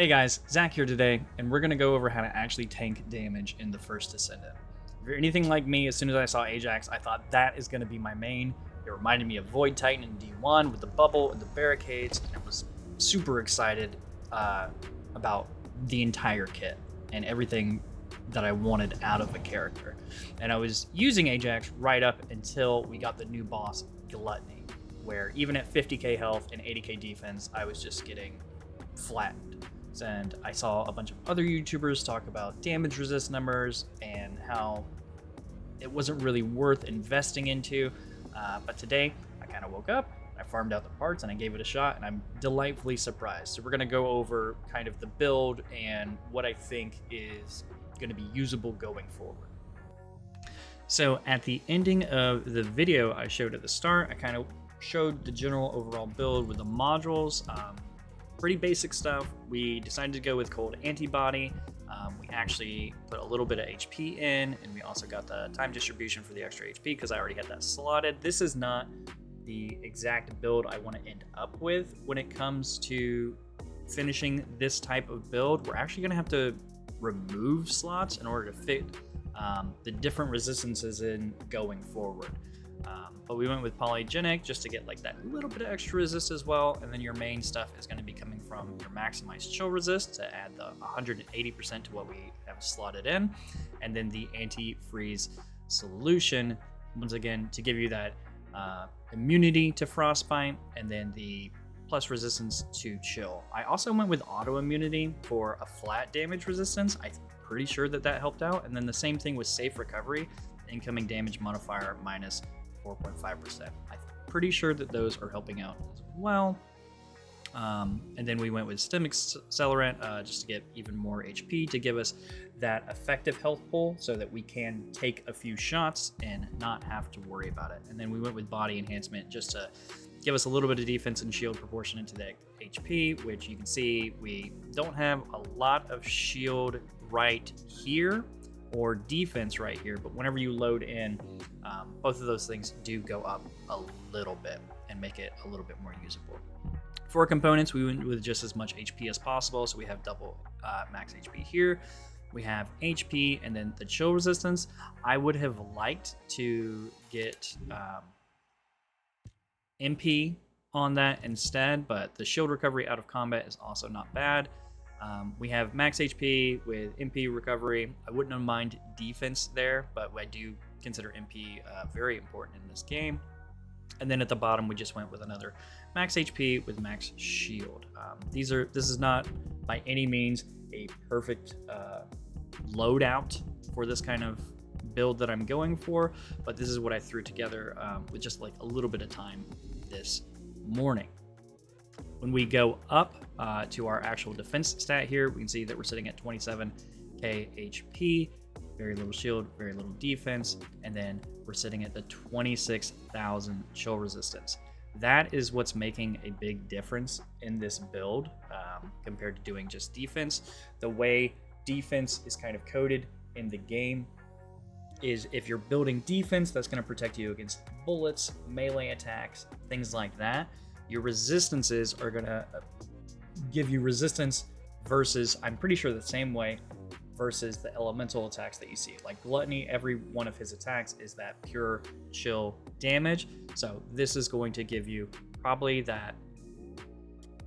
Hey guys, Zach here today, and we're going to go over how to actually tank damage in the first Descendant. If you're anything like me, as soon as I saw Ajax, I thought that is going to be my main. It reminded me of Void Titan in D1 with the bubble and the barricades, and I was super excited about the entire kit and everything that I wanted out of a character. And I was using Ajax right up until we got the new boss, Gluttony, where even at 50k health and 80k defense, I was just getting flattened. And I saw a bunch of other YouTubers talk about damage resist numbers and how it wasn't really worth investing into. But today, I kind of woke up, I farmed out the parts, and I gave it a shot, and I'm delightfully surprised. So we're going to go over kind of the build and what I think is going to be usable going forward. So at the ending of the video I showed at the start, I kind of showed the general overall build with the modules. Pretty basic stuff. We decided to go with cold antibody. We actually put a little bit of HP in, and we also got the time distribution for the extra HP because I already had that slotted. This is not the exact build I want to end up with when it comes to finishing this type of build. We're actually going to have to remove slots in order to fit the different resistances in going forward. But we went with polygenic just to get like that little bit of extra resist as well, and then your main stuff is going to be coming from your maximized chill resist to add the 180% to what we have slotted in, and then the anti-freeze solution, once again, to give you that immunity to frostbite, and then the plus resistance to chill. I also went with auto immunity for a flat damage resistance. I'm pretty sure that helped out, and then the same thing with safe recovery, incoming damage modifier minus 4.5%. I'm pretty sure that those are helping out as well. And then we went with stem accelerant just to get even more HP to give us that effective health pull so that we can take a few shots and not have to worry about it. And then we went with body enhancement just to give us a little bit of defense and shield proportionate to the HP, which you can see we don't have a lot of shield right here or defense right here, but whenever you load in, both of those things do go up a little bit and make it a little bit more usable. For components, we went with just as much HP as possible, so we have double max HP here. We have HP and then the chill resistance. I would have liked to get MP on that instead, but the shield recovery out of combat is also not bad. We have max HP with MP recovery. I wouldn't mind defense there, but I do consider MP very important in this game. And then at the bottom, we just went with another max HP with max shield. This is not by any means a perfect loadout for this kind of build that I'm going for, but this is what I threw together with just like a little bit of time this morning. When we go up to our actual defense stat here, we can see that we're sitting at 27k HP, very little shield, very little defense, and then we're sitting at the 26,000 chill resistance. That is what's making a big difference in this build compared to doing just defense. The way defense is kind of coded in the game is if you're building defense, that's going to protect you against bullets, melee attacks, things like that. Your resistances are going to give you resistance versus, I'm pretty sure the same way, versus the elemental attacks that you see. Like Gluttony, every one of his attacks is that pure chill damage. So this is going to give you probably that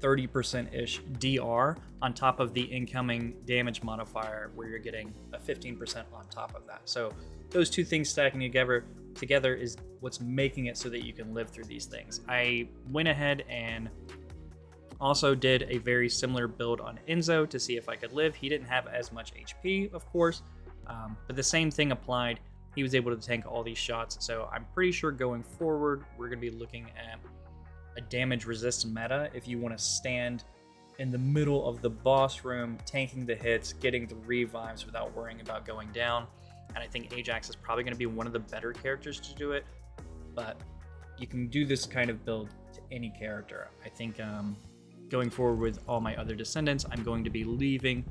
30%-ish DR on top of the incoming damage modifier where you're getting a 15% on top of that. So those two things stacking together is what's making it so that you can live through these things. I went ahead and also did a very similar build on Enzo to see if I could live. He didn't have as much HP, of course, but the same thing applied. He was able to tank all these shots. So I'm pretty sure going forward, we're going to be looking at a damage resist meta if you want to stand in the middle of the boss room, tanking the hits, getting the revives without worrying about going down. And I think Ajax is probably going to be one of the better characters to do it, but you can do this kind of build to any character. I think going forward with all my other Descendants, I'm going to be leaving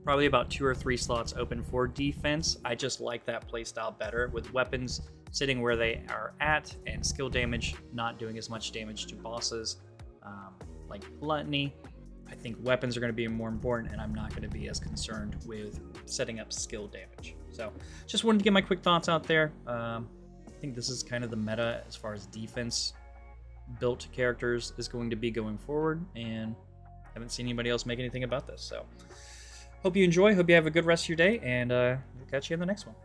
probably about 2 or 3 slots open for defense. I just like that playstyle better with weapons sitting where they are at and skill damage not doing as much damage to bosses like Gluttony. I think weapons are going to be more important, and I'm not going to be as concerned with setting up skill damage. So just wanted to get my quick thoughts out there. I think this is kind of the meta as far as defense built characters is going to be going forward, and haven't seen anybody else make anything about this. So hope you enjoy, hope you have a good rest of your day, and we'll catch you in the next one.